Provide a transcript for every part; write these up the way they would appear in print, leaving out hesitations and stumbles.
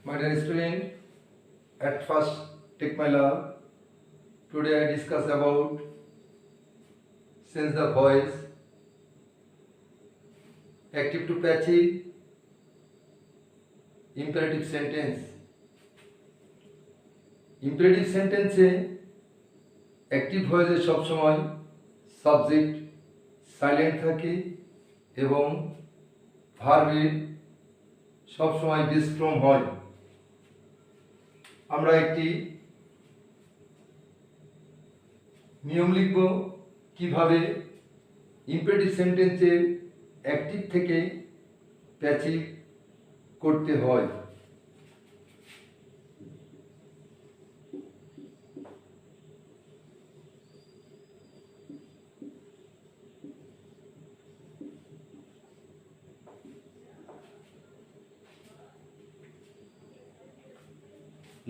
My dear student, at first take my love. Today I discuss about change the voice, active to passive, imperative sentence. Imperative sentence active ভয়েসে সবসময় subject silent থাকে এবং ভার্বের সবসময় base form হয়। আমরা একটি নিয়ম লিখব কিভাবে ইম্পারেটিভ সেন্টেন্সের অ্যাক্টিভ থেকে প্যাসিভ করতে হয়।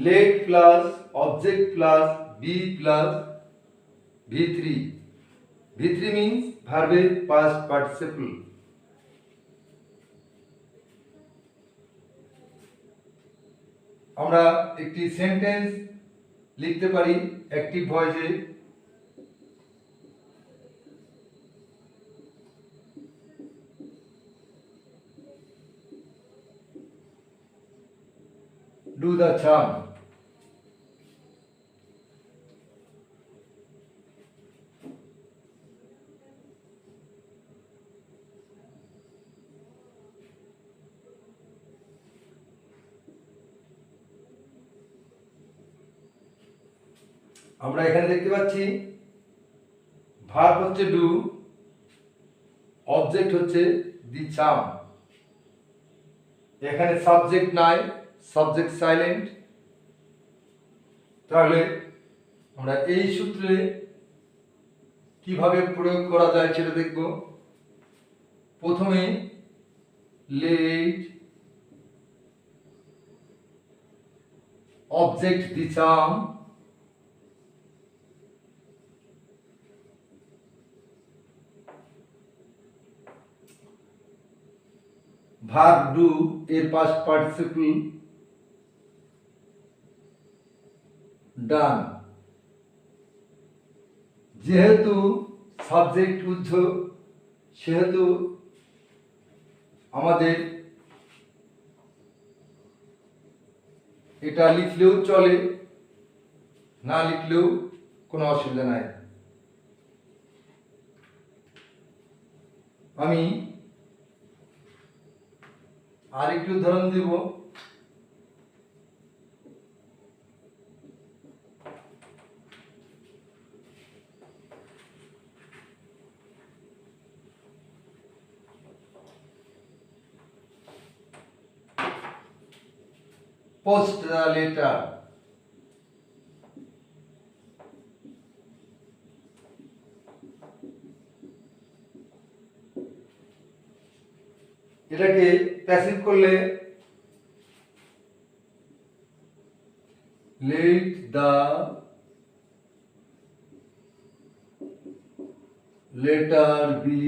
let plus object plus be plus v3. v3 means verb past participle. আমরা একটি সেন্টেন্স লিখতে পারি অ্যাক্টিভ ভয়েসে। do the charm. আমরা এখানে দেখতে পাচ্ছি ভার্ব হচ্ছে ডু, অবজেক্ট হচ্ছে দি চাম। এখানে সাবজেক্ট নাই, সাবজেক্ট সাইলেন্ট। তাহলে আমরা এই সূত্রে কিভাবে প্রয়োগ করা যায় সেটা দেখব। প্রথমে লেট অবজেক্ট দি চাম ভার্ব ডু এর পাস্ট পার্টিসিপল ডান। যেহেতু সাবজেক্ট উজ্জ সেহেতু আমাদের এটা লিখলেও চলে, না লিখলেও কোনো অসুবিধা নাই। আমি আরেকটি উদাহরণ দেব। Post the letter. এটাকে প্যাসিভ করলে let the letter be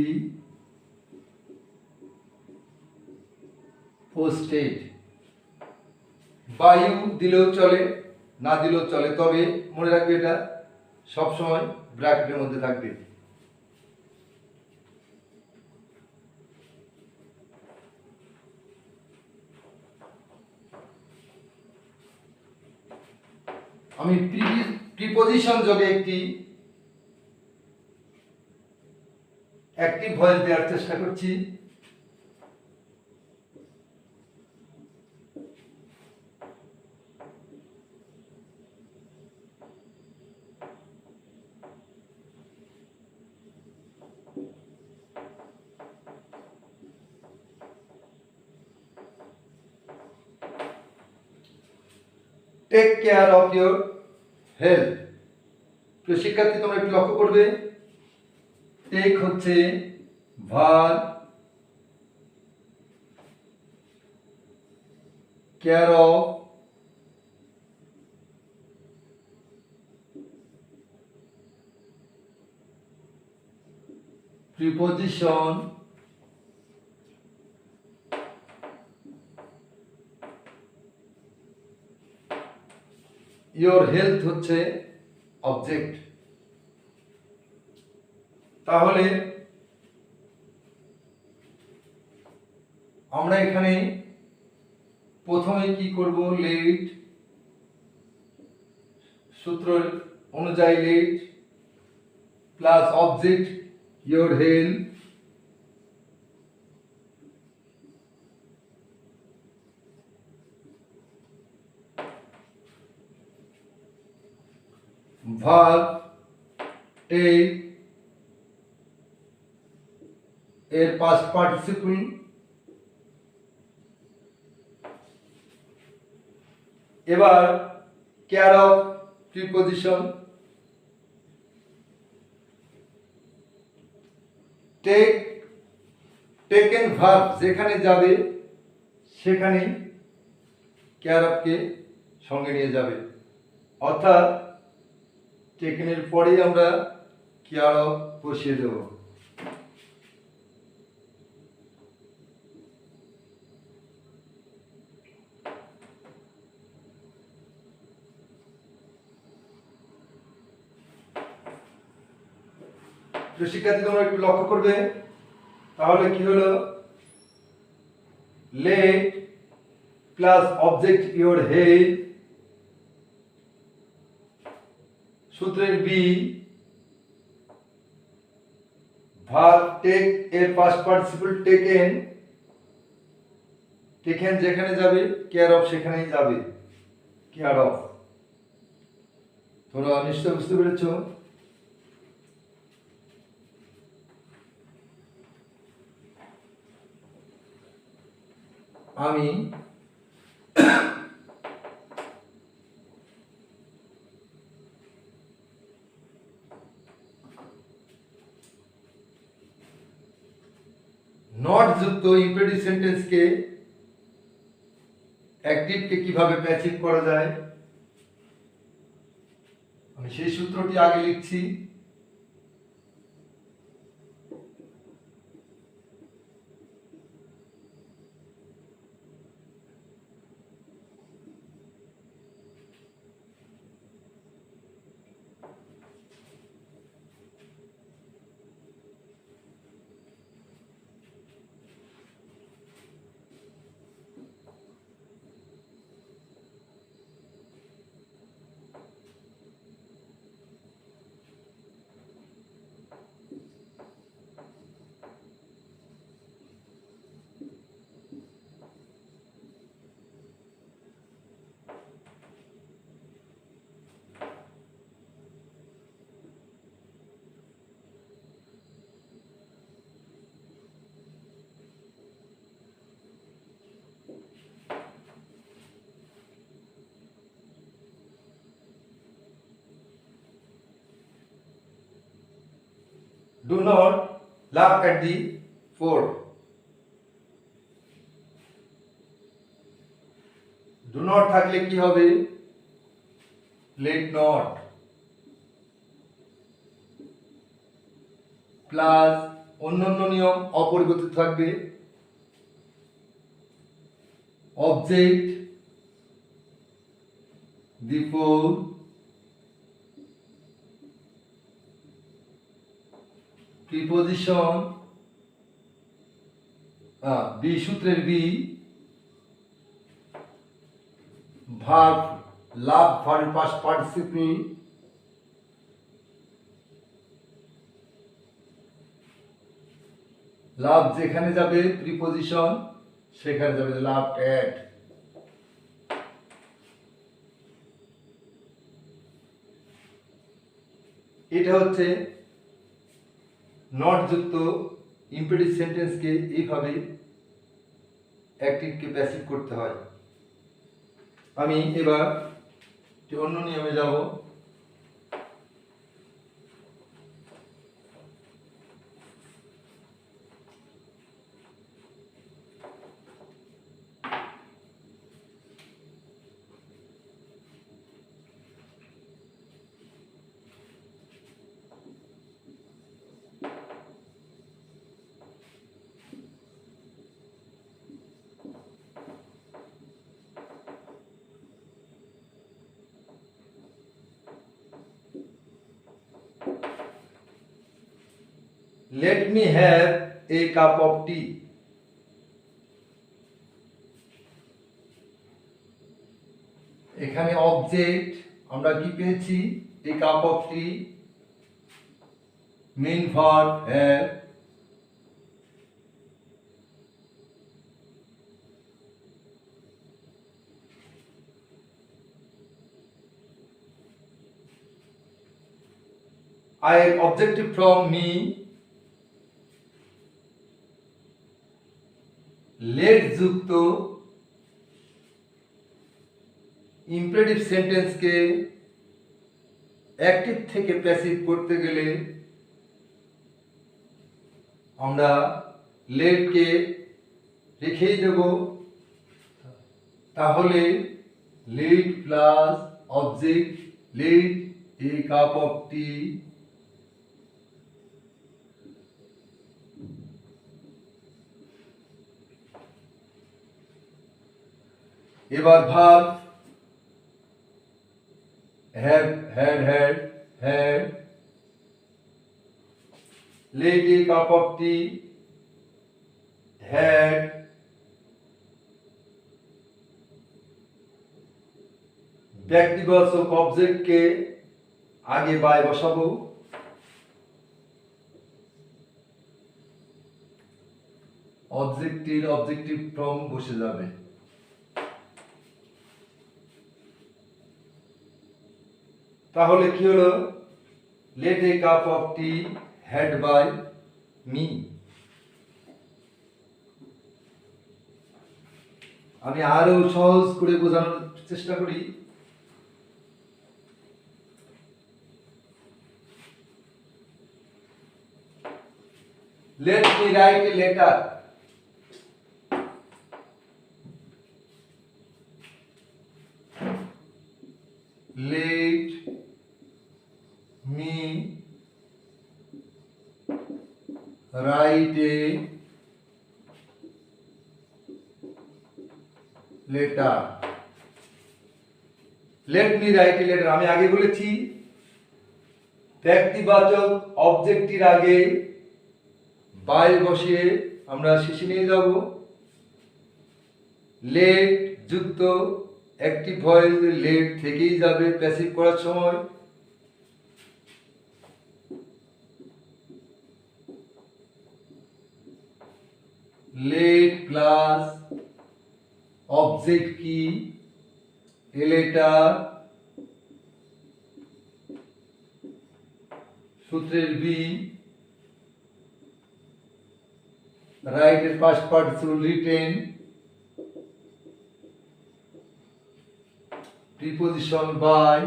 posted. বায়ু দিলেও চলে, না দিলেও চলে, তবে মনে রাখবে এটা সবসময় ব্র্যাকেটের মধ্যে থাকবে। আমি প্রিপজিশন যোগে একটি অ্যাক্টিভ ভয়েস দেওয়ার চেষ্টা করছি। Take care of your health. তো শিক্ষার্থী তোমরা একটু লক্ষ্য করবে, টেক হচ্ছে verb, care of preposition your health হচ্ছে অবজেক্ট। তাহলে আমরা এখানে প্রথমে কি করব, লেট সূত্র অনুযায়ী let plus object your health verb take এর পাস্ট পার্টিসিপল এবার care of preposition taken verb যেখানে যাবে সেখানে কেয়ার অফকে সঙ্গে নিয়ে যাবে, অর্থাৎ টেকেনের পরেই আমরা কেয়ার অফ বসিয়ে দেব। তো শিক্ষার্থী তোমরা একটু লক্ষ্য করবে, তাহলে কি হলো, late plus object your head সূত্রের বি ভার্ব টেক এর পাস্ট পার্টিসিপল টেকেন যেখানে যাবে কেয়ার অফ সেখানেই যাবে, কেয়ার অফ। তোমরা নিশ্চয় বুঝতে পেরেছো। আমি নট যুক্ত ইম্পেরেটিভ সেন্টেন্সকে অ্যাক্টিভকে কিভাবে প্যাসিভ করা যায়, আমি সেই সূত্রটি আগে লিখছি। Do not laugh at the fort. Do not থাকলে কি হবে, let not প্লাস অন্যান্য নিয়ম অপরিবর্তিত থাকবে, অবজেক্ট বিফোর প্রিপজিশন বি সূত্রের বি ভার্ব লাভ ভার্ব পাস্ট পার্টিসিপল লাভ যেখানে যাবে প্রিপজিশন সেখানে যাবে লাভ অ্যাড। এটা হচ্ছে নট যুক্ত ইম্পেরেটিভ সেন্টেন্সকে এইভাবে অ্যাক্টিভকে প্যাসিভ করতে হয়। আমি এবার অন্য নিয়মে যাব। let me have a cup of tea. এখানে অবজেক্ট আমরা কি পেয়েছি? a cup of tea, main verb have, I objective from me, let যুক্ত ইম্পারেটিভ সেন্টেন্সকে অ্যাক্টিভ থেকে প্যাসিভ করতে গেলে আমরা লেটকে রেখেই দেব। তাহলে let plus object let a cup of tea, এবার verb have, had, let a cup of tea, had, ব্যক্তিবাচক অবজেক্টকে আগে বাই বসাবো, অবজেক্টের অবজেক্টিভ ফর্ম বসে যাবে। তাহলে কি হলো? let a cup of tea had by me. আমি আরো সহজ করে বোঝানোর চেষ্টা করি। let me write a letter. let me write a letter. let me write a letter, আমি আগে বলেছি ব্যক্তিবাচক অবজেক্টের আগে বাই বসিয়ে আমরা শেষে নিয়ে যাব। লেট যুক্ত অ্যাক্টিভ ভয়েস লেট থেকেই যাবে প্যাসিভ করার সময়। লেট প্লাস অবজেক্ট কি এ লেটার, সূত্রের বি, রাইট এর first participle written, preposition by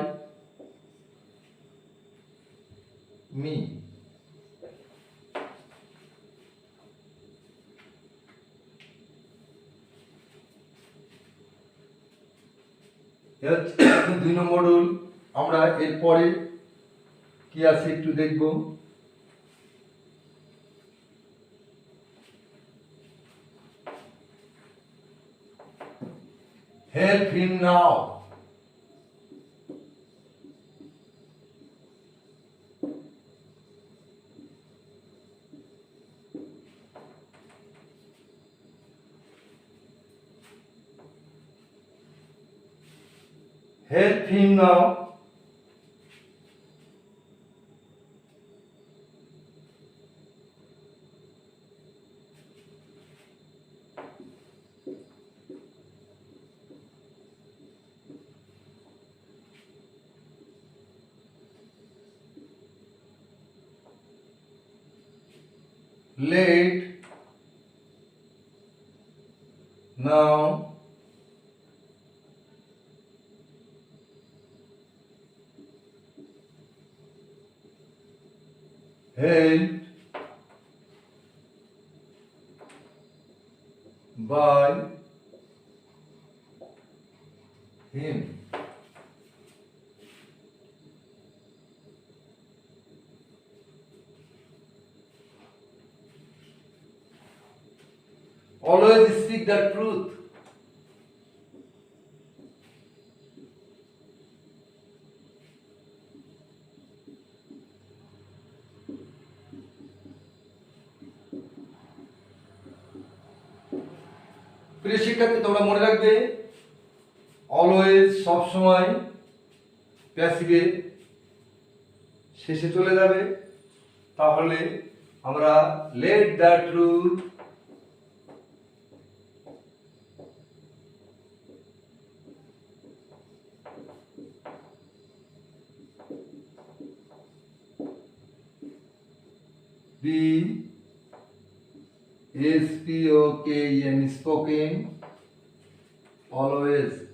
me. দুই নম্বর রুল। আমরা এরপরে কি আছে একটু দেখব। help him now. help him now. let now help by him. Always speak the truth. প্রিয় শিক্ষার্থী, তোমরা মনে রাখবে অলওয়েজ সব সময় প্যাসিভে শেষে চলে যাবে। তাহলে আমরা let the truth be spoken, always